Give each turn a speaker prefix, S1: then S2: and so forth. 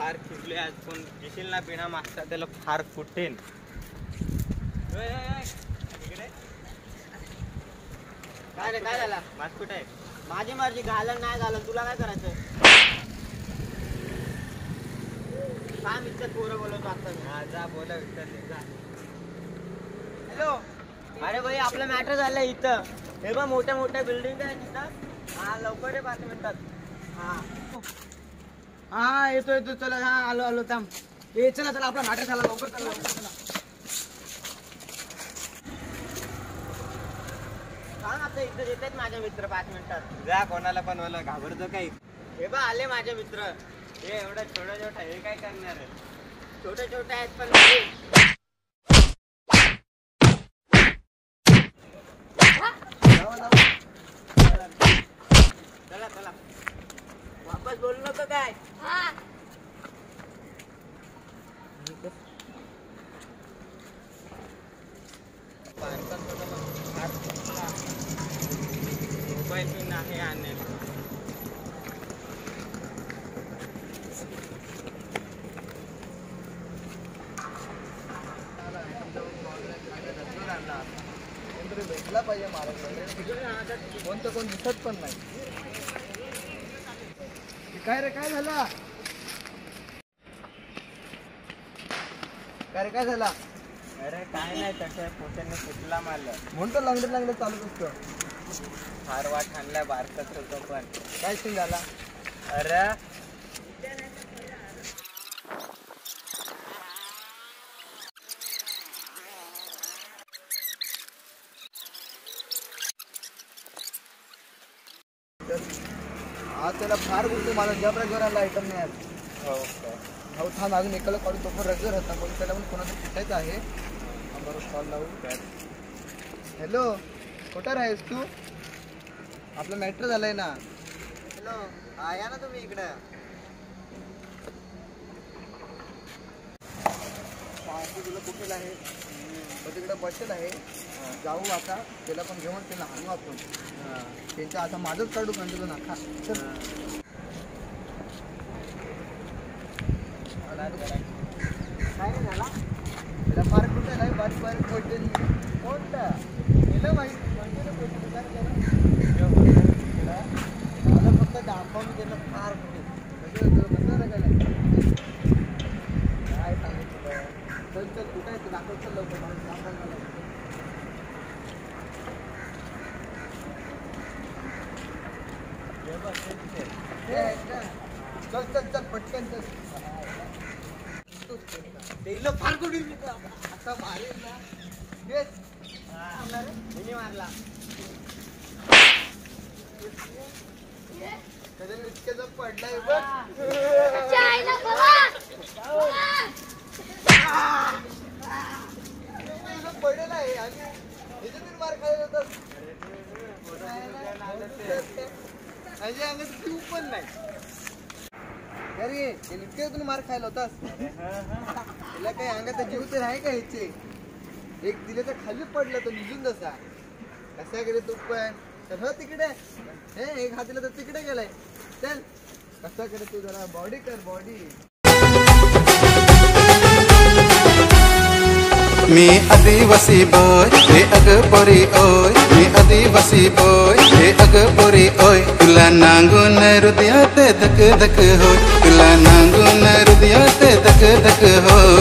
S1: फार खिजले आज, पण येशील ना बिना मागता त्याला फार फुटेन.
S2: काय रे, काय झाला?
S1: मास्क कुठे आहे?
S2: माझी मर्जी, घालन नाही घालन, तुला काय करायचं? काय मित्र पोरं बोलवतो आता मी.
S1: हा जा, बोला विचारले जा.
S2: हॅलो, अरे भाई आपलं मॅटर झालंय इथं. हे बघ मोठ्या मोठ्या बिल्डिंग आहे तिथं. हा लवकर ये 5 मिनिटात. हा हा येतो येतो, चला. हा आलो आलो, थांब. ए चला चला, आपला मॅटर झाला, लवकर चला लवकर चला. सांग आता, इथं येत आहेत माझे मित्र 5 मिनिटात.
S1: जा, कोणाला पण बोला, घाबरतो काही.
S2: हे बघ आले माझे मित्र.
S1: हे एवढं छोटा छोटा हे काय करणार आहे?
S2: छोटे छोटे आहेत पण चला चला, वापस बोलू नको काय.
S1: मोबाईल पिन आहे आणेल.
S3: भेटला पाहिजे महाराज, कोणतं कोण दिसत पण नाही. काय रे, काय झाला? काय रे, काय झाला?
S1: अरे काय नाही, तसं पोटाने फुटला मला.
S3: म्हणतो लागले लागले चालूच असतं.
S1: फार वाट आणलाय, बारकत होतो पण.
S3: काय सीन झाला?
S1: अरे
S3: आज त्याला फार बोलतो, मला ज्या प्रकाराला आयटम नाही आज.
S1: हो काय?
S3: हो थांब, अजून एकाला काढून तो पण रगजर होता, पण त्याला पण कोणाचं फुटायचं आहे. बरोबर कॉल लावू. हॅलो, कुठं राहीस तू? आपलं मॅटर झालंय ना.
S2: हॅलो, हा या ना तुम्ही इकडं.
S3: तुला कुठेला आहे तिकडे बसेल आहे. जाऊ आता, त्याला पण घेऊन त्याला आणू आपण. त्यांच्या आता माझंच काढू कंटिन्यू नाका.
S2: काय नाही झाला?
S3: त्याला फार कुठे नाही, बारीक बारीक पडते. कोणता गेलं माहिती
S2: मला फक्त दाखवून दिलं फार कुठे.
S3: काय सांगितलं? चल चल, कुठे आहे दाखव, चल लवकर दाखव. चल चल चल, पटकन चल.
S2: दिलं फार कुठे.
S3: आता मारेल ना.
S2: मिनी मारला.
S3: कधी इतक्याचा पडलाय बघ. पडेल आहे आणि ह्याच्यातून मार खायला होतात. माझ्या अंगात जीव पण नाही. अरे इतक्यातून मार खायला होतास. त्याला काही अंगात जीव तर आहे का ह्याचे? एक दिले तर खाली पडलं तर निघून जसा कसा गेले तू पण. तर हो तिकडे, हे एक हात दिला तर तिकडे गेलाय. चल कसा करे तू, जरा बॉडी कर बॉडी.
S4: मी आदिवासी बॉय हे अगपोरी ओय, मी आदिवासी बॉय हे अगपोरी ओय. तुला नांगून हृदयात धक धक होय, तुला नांगून हृदयात धक धक होय.